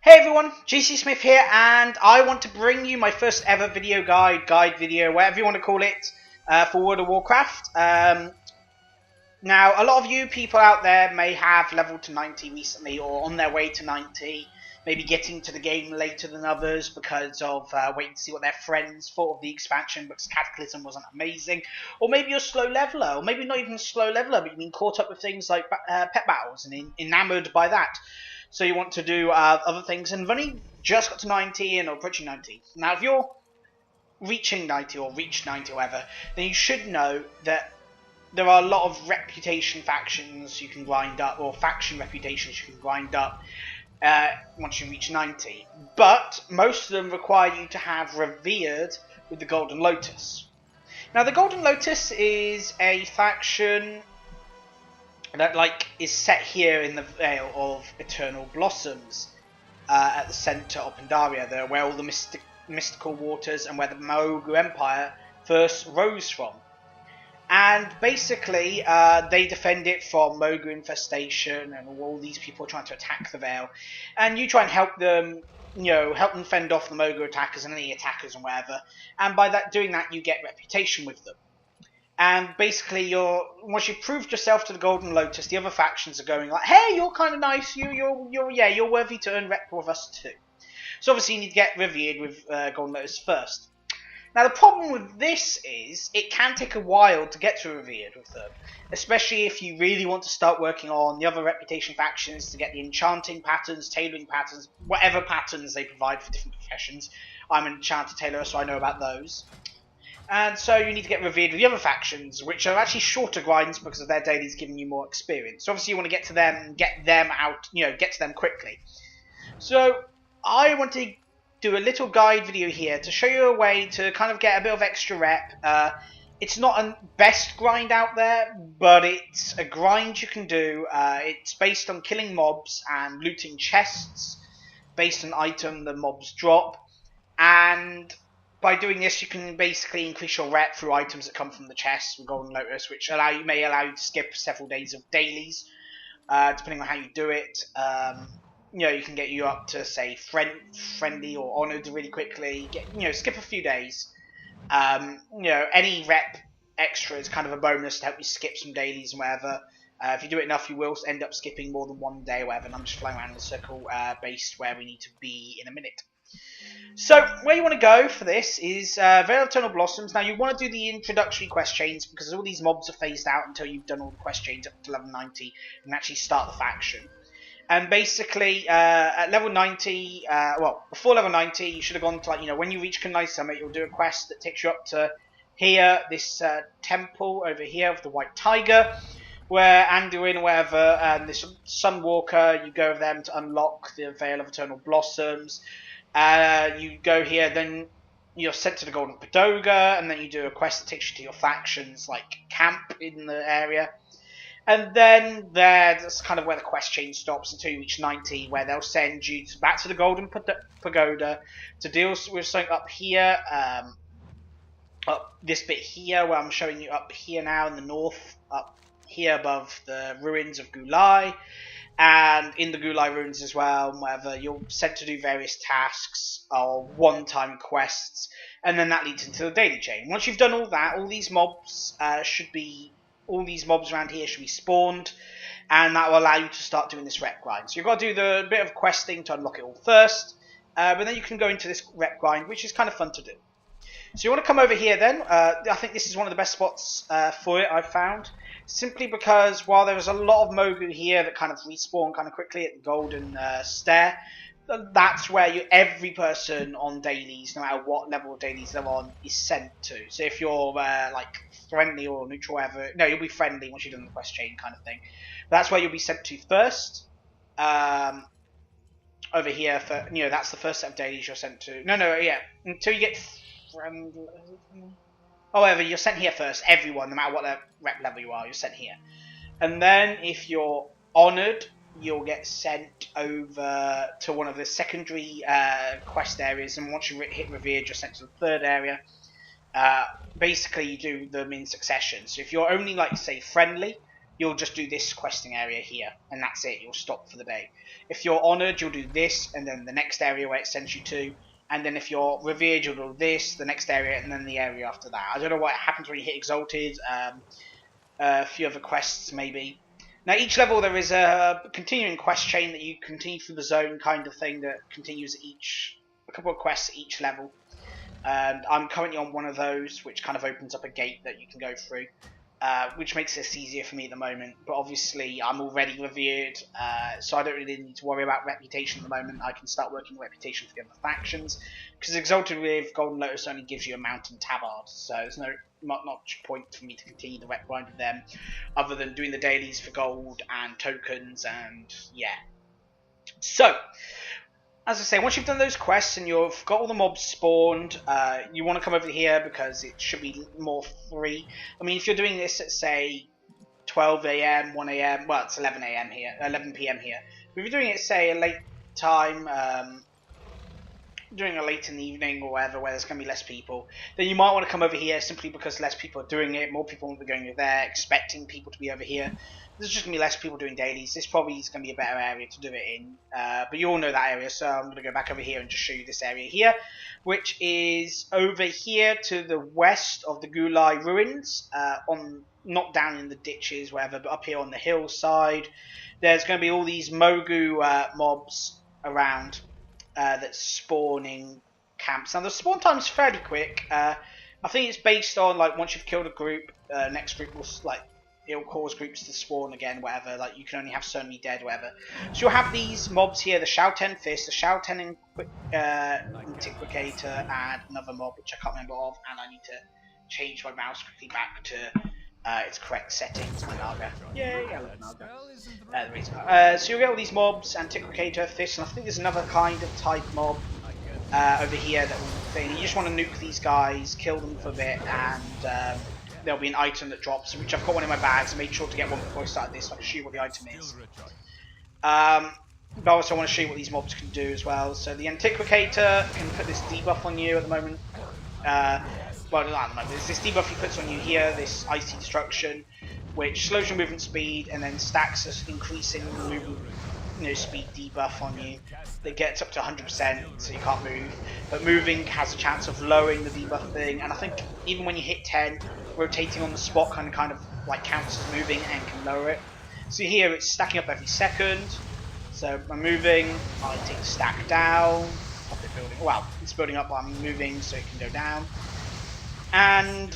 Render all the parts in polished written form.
Hey everyone, GC Smith here, and I want to bring you my first ever video guide video, whatever you want to call it, for World of Warcraft. Now, a lot of you people out there may have leveled to 90 recently, or on their way to 90, maybe getting to the game later than others because of waiting to see what their friends thought of the expansion because Cataclysm wasn't amazing. Or maybe you're a slow leveler, or maybe not even a slow leveler, but you've been caught up with things like pet battles and enamoured by that. So you want to do other things, and you've only just got to 90 and approaching 90. Now, if you're reaching 90 or reached 90 or whatever, then you should know that there are a lot of reputation factions you can grind up, or faction reputations you can grind up once you reach 90. But most of them require you to have revered with the Golden Lotus. Now, the Golden Lotus is a faction that is set here in the Vale of Eternal Blossoms, at the centre of Pandaria, where all the mystical waters and where the Mogu Empire first rose from. And basically, they defend it from Mogu infestation and all these people trying to attack the Vale. And you try and help them, help them fend off the Mogu attackers and any attackers and whatever. And by doing that, you get reputation with them. And basically, once you've proved yourself to the Golden Lotus, the other factions are going like, "Hey, you're kind of nice. You're worthy to earn rep with us too." So obviously, you need to get revered with Golden Lotus first. Now, the problem with this is it can take a while to get to revered with them, especially if you really want to start working on the other reputation factions to get the enchanting patterns, tailoring patterns, whatever patterns they provide for different professions. I'm an enchanter tailorer, so I know about those. And so you need to get revered with the other factions, which are actually shorter grinds because of their dailies giving you more experience. So obviously you want to get to them, get them out, get to them quickly. So I want to do a little guide video here to show you a way to kind of get a bit of extra rep. It's not a best grind out there, but it's a grind you can do. It's based on killing mobs and looting chests based on item the mobs drop, and by doing this, you can basically increase your rep through items that come from the chests with Golden Lotus, which may allow you to skip several days of dailies, depending on how you do it. You can get you up to, say, friendly or honoured really quickly. Skip a few days. Any rep extra is kind of a bonus to help you skip some dailies and whatever. If you do it enough, you will end up skipping more than one day or whatever. And I'm just flying around in a circle based where we need to be in a minute. So, where you want to go for this is Vale of Eternal Blossoms. Now, you want to do the introductory quest chains because all these mobs are phased out until you've done all the quest chains up to level 90 and actually start the faction. And basically, at level 90, before level 90, you should have gone to, when you reach Kunai Summit, you'll do a quest that takes you up to here, this temple over here of the White Tiger, where Anduin or whatever, and this Sunwalker, you go with them to unlock the Vale of Eternal Blossoms. You go here, then you're sent to the Golden Pagoda, and then you do a quest that takes you to your factions, camp in the area. And then that's kind of where the quest chain stops until you reach 90, where they'll send you back to the Golden Pagoda to deal with something up here, up this bit here, where I'm showing you up here now in the north, up here above the ruins of Gulai. And in the Gulai ruins as well, wherever you're sent to do various tasks or one-time quests, and then that leads into the daily chain. Once you've done all that, all these mobs around here should be spawned, and that will allow you to start doing this rep grind. So you've got to do the bit of questing to unlock it all first, but then you can go into this rep grind, which is kind of fun to do. So you want to come over here then. I think this is one of the best spots for it, I've found. Simply because while there's a lot of Mogu here that kind of respawn kind of quickly at the Golden Stair, that's where every person on dailies, no matter what level of dailies they're on, is sent to. So if you're friendly or neutral, whatever, no, you'll be friendly once you've done the quest chain kind of thing. But that's where you'll be sent to first. Over here, for that's the first set of dailies you're sent to. Until you get however, you're sent here first. Everyone, no matter what rep level you are, you're sent here. And then if you're honoured, you'll get sent over to one of the secondary quest areas. And once you hit revered, you're sent to the third area. Basically, you do them in succession. So if you're only, say, friendly, you'll just do this questing area here, and that's it. You'll stop for the day. If you're honoured, you'll do this, and then the next area where it sends you to. And then if you're revered, you'll do this, the next area, and then the area after that. I don't know what happens when you hit exalted. A few other quests maybe. Now each level there is a continuing quest chain that you continue through the zone kind of thing that continues a couple of quests at each level. And I'm currently on one of those, which kind of opens up a gate that you can go through, which makes this easier for me at the moment. But obviously, I'm already revered, so I don't really need to worry about reputation at the moment. I can start working reputation for the other factions, because Exalted with Golden Lotus only gives you a mountain tabard, so there's not much point for me to continue the rep grind with them, other than doing the dailies for gold and tokens, and yeah. So, as I say, once you've done those quests and you've got all the mobs spawned, you want to come over here because it should be more free. I mean, if you're doing this at, say, 12 AM, 1 AM, well, it's 11 AM here, 11 PM here. But if you're doing it, say, a late time, doing it late in the evening or whatever, where there's going to be less people, then you might want to come over here simply because less people are doing it, more people will be going over there, expecting people to be over here. There's just going to be less people doing dailies. This probably is going to be a better area to do it in. But you all know that area, so I'm going to go back over here and just show you this area here, which is over here to the west of the Gulai ruins, not down in the ditches, whatever, but up here on the hillside. There's going to be all these Mogu mobs around that's spawning camps. Now, the spawn time's fairly quick. I think it's based on, like, once you've killed a group, next group will, like, it'll cause groups to spawn again, whatever, like, you can only have so many dead, whatever. So you'll have these mobs here, the Shouten Fist, the Shouten Antiquicator, and another mob, which I can't remember of, and I need to change my mouse quickly back to its correct settings, my Naga. Yay, I love Naga. So you'll get all these mobs, Antiquicator, Fist, and I think there's another kind of type mob over here that thing. You just want to nuke these guys, kill them for a bit, and there'll be an item that drops, which I've got one in my bags. I made sure to get one before I started this, so I can show you what the item is. But also I want to show you what these mobs can do as well. So the Antiquicator can put this debuff on you at the moment. Well, not at the moment. There's this debuff he puts on you here, this Icy Destruction, which slows your movement speed and then stacks an increasing movement speed debuff on you that gets up to 100%, so you can't move. But moving has a chance of lowering the debuff thing, and I think even when you hit 10, rotating on the spot kind of like counts as moving and can lower it. So here it's stacking up every second. So I'm moving, I take the stack down, pop it building. Well, it's building up while I'm moving, so it can go down. And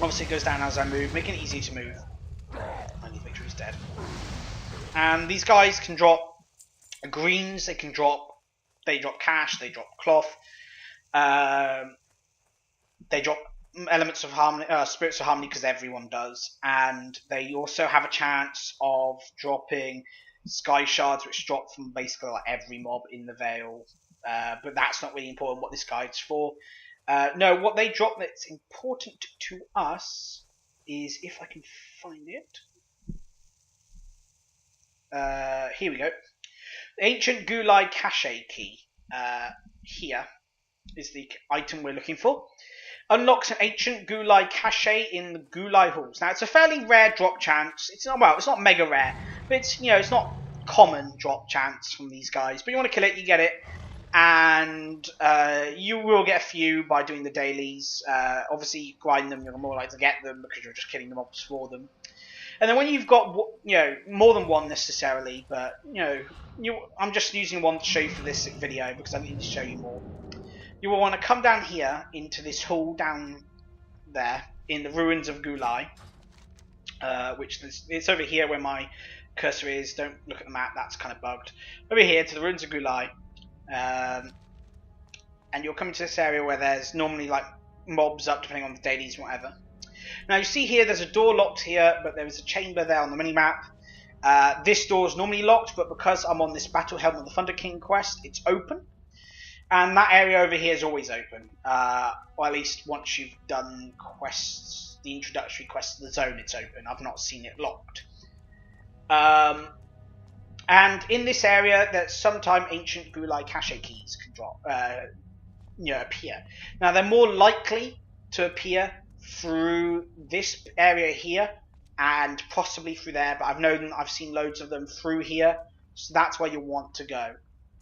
obviously it goes down as I move, making it easy to move. I need Victory's dead. And these guys can drop greens, they drop cash, they drop cloth, they drop elements of harmony, spirits of harmony, because everyone does, and they also have a chance of dropping sky shards, which drop from basically like every mob in the Vale, but that's not really important what this guide's for. No, what they drop that's important to us is, if I can find it, here we go. The Ancient Gulai Cache Key. Here is the item we're looking for. Unlocks an Ancient Gulai Cache in the Gulai Halls. Now, it's a fairly rare drop chance. It's not mega rare, but it's it's not common drop chance from these guys. But you want to kill it, you get it, and you will get a few by doing the dailies. Obviously, you grind them, you're more likely to get them because you're just killing the mobs for them. And then when you've got, more than one necessarily, but, I'm just using one to show you for this video because I need to show you more. You will want to come down here into this hall down there in the ruins of Gulai, which it's over here where my cursor is. Don't look at the map, that's kind of bugged. Over here to the ruins of Gulai, and you'll come to this area where there's normally like mobs up depending on the dailies and whatever. Now you see here there's a door locked here, but there is a chamber there on the minimap. This door is normally locked, but because I'm on this Battle Helm of the Thunder King quest, it's open. And that area over here is always open. Or at least once you've done quests, the introductory quests of the zone, it's open. I've not seen it locked. And in this area, that sometime Ancient Gulai Cache Keys can drop, appear. Now they're more likely to appear through this area here and possibly through there, but I've seen loads of them through here, so that's where you want to go.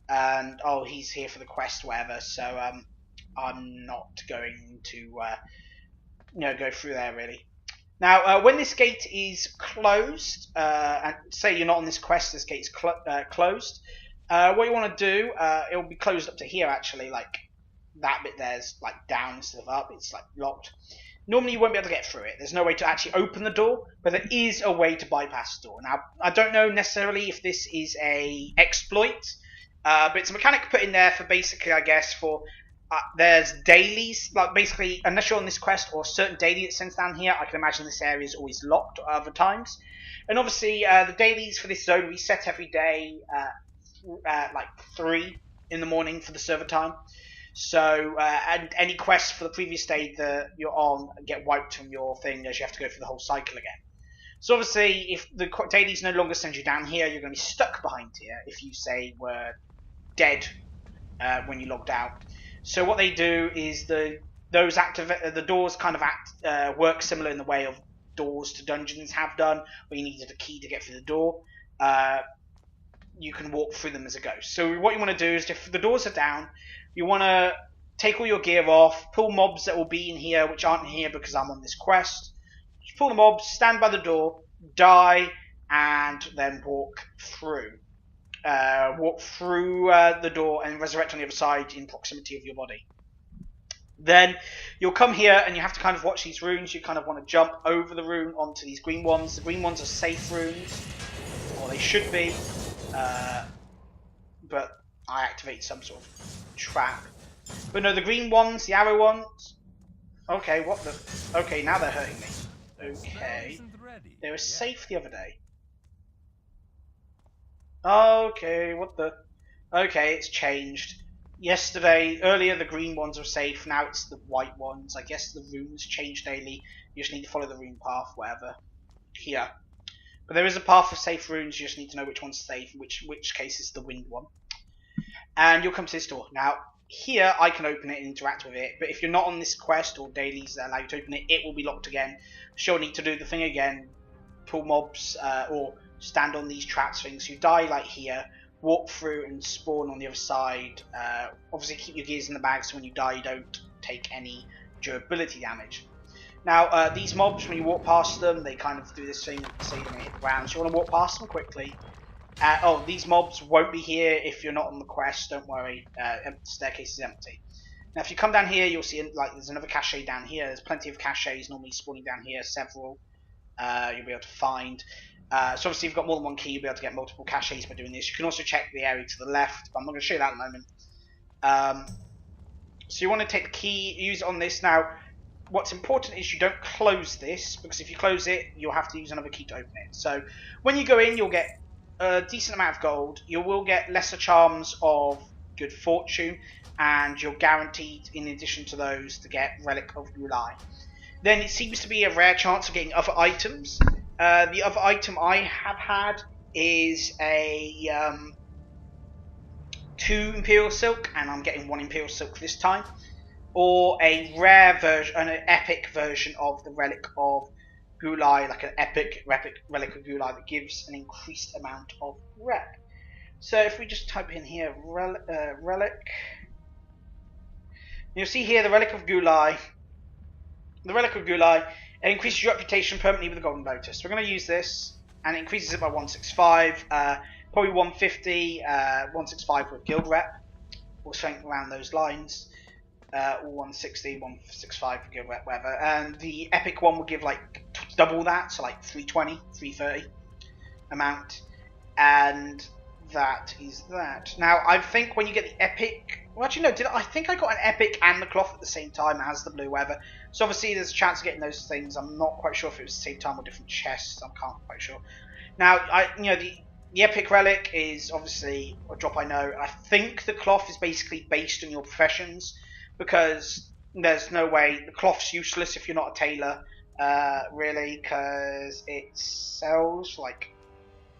And oh, he's here for the quest, whatever. So I'm not going to go through there really. Now, when this gate is closed, and say you're not on this quest, this gate's closed. What you want to do, it will be closed up to here actually, like that bit there's like down instead of up. It's like locked. Normally you won't be able to get through it. There's no way to actually open the door, but there is a way to bypass the door. Now, I don't know necessarily if this is a exploit, but it's a mechanic put in there for basically, I guess, for there's dailies, like basically, unless you're on this quest or a certain daily that sends down here, I can imagine this area is always locked at other times. And obviously, the dailies for this zone reset every day, like 3 in the morning for the server time. So, and any quests for the previous day that you're on get wiped from your thing as you have to go through the whole cycle again. So obviously, if the dailies no longer send you down here, you're going to be stuck behind here if you, say, were dead when you logged out. So what they do is the doors kind of work similar in the way of doors to dungeons have done, where you needed a key to get through the door. You can walk through them as a ghost. So what you want to do is, if the doors are down, you want to take all your gear off, pull mobs that will be in here, which aren't here because I'm on this quest. Just pull the mobs, stand by the door, die, and then walk through. The door and resurrect on the other side in proximity of your body. Then you'll come here and you have to kind of watch these runes. You kind of want to jump over the rune onto these green ones. The green ones are safe runes, or they should be, but I activated some sort of trap. But no, the green ones, the arrow ones. Okay, what the? Okay, now they're hurting me. Okay, they were safe the other day. Okay, what the? Okay, it's changed. Earlier the green ones were safe, now it's the white ones. I guess the runes change daily. You just need to follow the rune path, whatever. Here. But there is a path of safe runes, you just need to know which one's safe, which case is the wind one. And you'll come to this door. Now, here I can open it and interact with it, but if you're not on this quest or dailies that allow you to open it, it will be locked again. So you'll need to do the thing again, pull mobs, or stand on these traps things. You die like here, walk through and spawn on the other side. Obviously keep your gears in the bag so when you die you don't take any durability damage. Now these mobs, when you walk past them, they kind of do this thing, say you're going to hit the ground, so you want to walk past them quickly. These mobs won't be here if you're not on the quest, don't worry, the staircase is empty. Now if you come down here, you'll see like there's another cache down here. There's plenty of caches normally spawning down here, several you'll be able to find. So obviously if you've got more than one key, you'll be able to get multiple caches by doing this. You can also check the area to the left, but I'm not going to show you that in a moment. So you want to take the key, use it on this. Now what's important is you don't close this, because if you close it, you'll have to use another key to open it. So when you go in, you'll get a decent amount of gold. You will get lesser charms of good fortune, and you're guaranteed, in addition to those, to get Relic of Gulai. Then it seems to be a rare chance of getting other items. The other item I have had is a 2 Imperial Silk, and I'm getting 1 Imperial Silk this time. Or a rare version, an epic version of the Relic of Gulai, like an epic Relic of Gulai that gives an increased amount of rep. So if we just type in here Relic, you'll see here the Relic of Gulai. The Relic of Gulai, it increases your reputation permanently with the Golden Lotus. We're going to use this, and it increases it by 165, probably 150, 165 with guild rep, or something around those lines. Or 160, 165 for guild rep, whatever. And the epic one will give like double that, so like 320, 330 amount. And that is that. Now I think when you get the epic, well actually no, I think I got an epic and the cloth at the same time as the blue, whatever. So obviously there's a chance of getting those things. I'm not quite sure if it was the same time or different chests. I can't quite sure. Now the epic relic is obviously a drop I know. I think the cloth is basically based on your professions, because there's no way the cloth's useless if you're not a tailor, really, because it sells like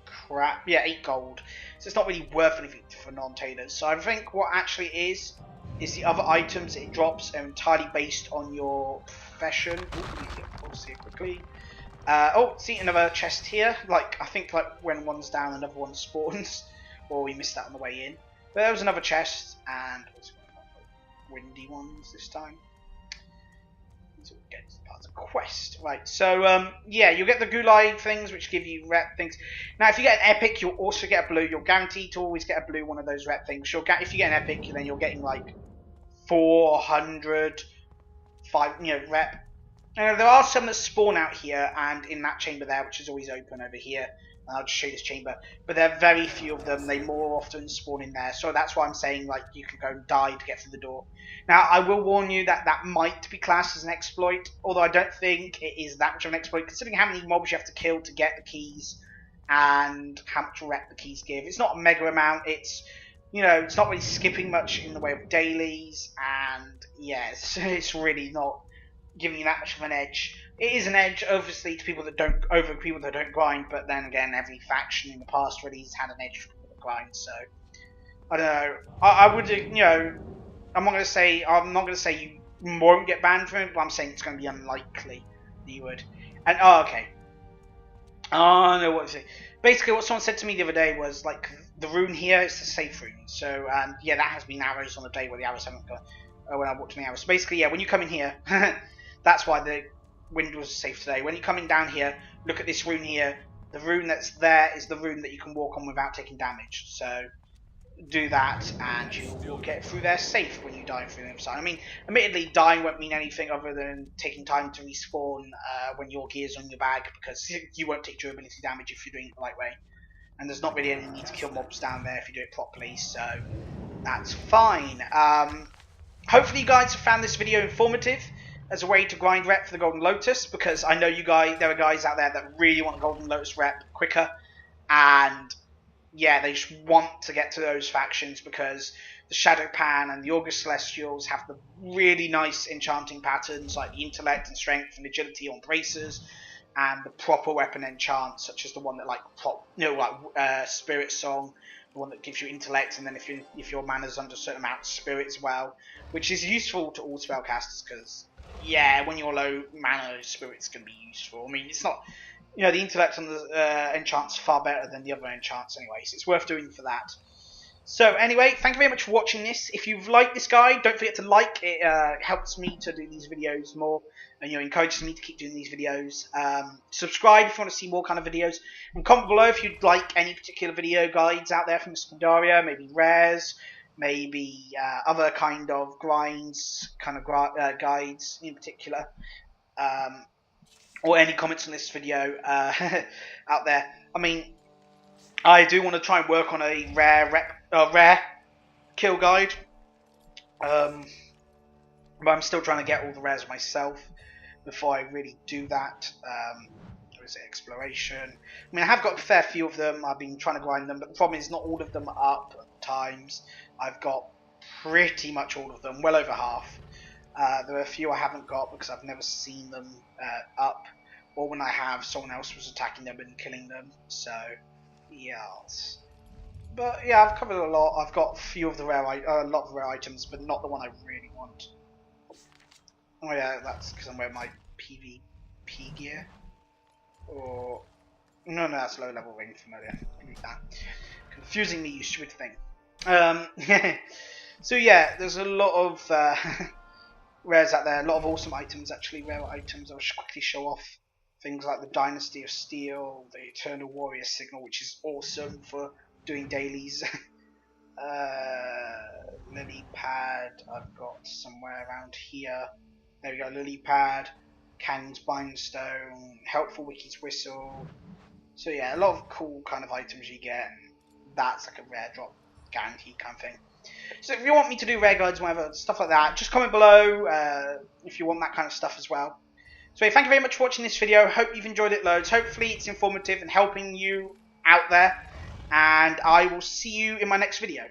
crap. Yeah, 8 gold. So it's not really worth anything for non-tailors. So I think what actually is the other items it drops are entirely based on your profession. Ooh, let me get pause here quickly. Oh, see another chest here. Like, I think like when one's down, another one spawns. Or we missed that on the way in. But there was another chest, and windy ones this time. So we'll get to part of the quest. Right, so yeah, you'll get the Gulai things, which give you rep things. Now, if you get an epic, you'll also get a blue. You're guaranteed to always get a blue one of those rep things. If you get an epic, then you're getting like 400, rep. There are some that spawn out here and in that chamber there, which is always open over here. I'll just show you this chamber, but there are very few of them. They more often spawn in there, so that's why I'm saying like you can go and die to get through the door. Now, I will warn you that that might be classed as an exploit, although I don't think it is that much of an exploit, considering how many mobs you have to kill to get the keys and how much rep the keys give. It's not a mega amount. It's it's not really skipping much in the way of dailies, and yeah, it's really not giving you that much of an edge. It is an edge, obviously, to people that don't grind, but then again, every faction in the past really has had an edge for people that grind. So I don't know. I would, I'm not going to say you won't get banned from it, but I'm saying it's going to be unlikely that you would. And okay. Oh no, what was it? Basically, what someone said to me the other day was like the rune here is the safe rune. So yeah, that has been arrows on the day where the arrows haven't gone. When I walked in the arrows. So basically, yeah, when you come in here, that's why the wind was safe today. When you're coming down here, look at this rune here. The rune that's there is the rune that you can walk on without taking damage. So do that and you will get through there safe when you die through the other side. I mean, admittedly, dying won't mean anything other than taking time to respawn when your gear's on your bag, because you won't take durability damage if you're doing it the right way. And there's not really any need to kill mobs down there if you do it properly, so that's fine. Hopefully you guys have found this video informative as a way to grind rep for the Golden Lotus, because I know there are guys out there that really want the Golden Lotus rep quicker, and yeah, they just want to get to those factions because the Shadow Pan and the August Celestials have the really nice enchanting patterns like the intellect and strength and agility on bracers, and the proper weapon enchants such as the one that Spirit Song, the one that gives you intellect, and then if your mana's under a certain amount, spirit as well, which is useful to all spellcasters because yeah, when you're low mana, spirit's going to be useful. I mean, it's not, the intellect on the enchant's far better than the other enchants anyway, so it's worth doing for that. So anyway, thank you very much for watching this. If you've liked this guide, don't forget to like. It helps me to do these videos more, and encourages me to keep doing these videos. Subscribe if you want to see more kind of videos, and comment below if you'd like any particular video guides out there from Pandaria, maybe rares, maybe other kind of grinds, guides in particular, or any comments on this video out there. I mean, I do want to try and work on a rare kill guide, but I'm still trying to get all the rares myself before I really do that. Or is it exploration? I mean, I have got a fair few of them. I've been trying to grind them, but the problem is not all of them are up at times. I've got pretty much all of them, well over half. There are a few I haven't got because I've never seen them up, or when I have, someone else was attacking them and killing them. So yes, but yeah, I've covered a lot. I've got a few of the a lot of the rare items, but not the one I really want. Oh yeah, that's because I'm wearing my PvP gear. Or no, that's low level ring familiar. Leave that. Confusing me, you stupid thing. So yeah, there's a lot of rares out there, a lot of awesome items actually, rare items. I'll just quickly show off things like the Dynasty of Steel, the Eternal Warrior Signal, which is awesome for doing dailies. Lily Pad, I've got somewhere around here. There we go, Lily Pad, Cannon's Bindstone, Helpful Wiki's Whistle. So yeah, a lot of cool kind of items you get, and that's like a rare drop guaranteed kind of thing. So if you want me to do rare guides, whatever, stuff like that, just comment below if you want that kind of stuff as well. So yeah, thank you very much for watching this video. Hope you've enjoyed it loads. Hopefully it's informative and helping you out there. And I will see you in my next video.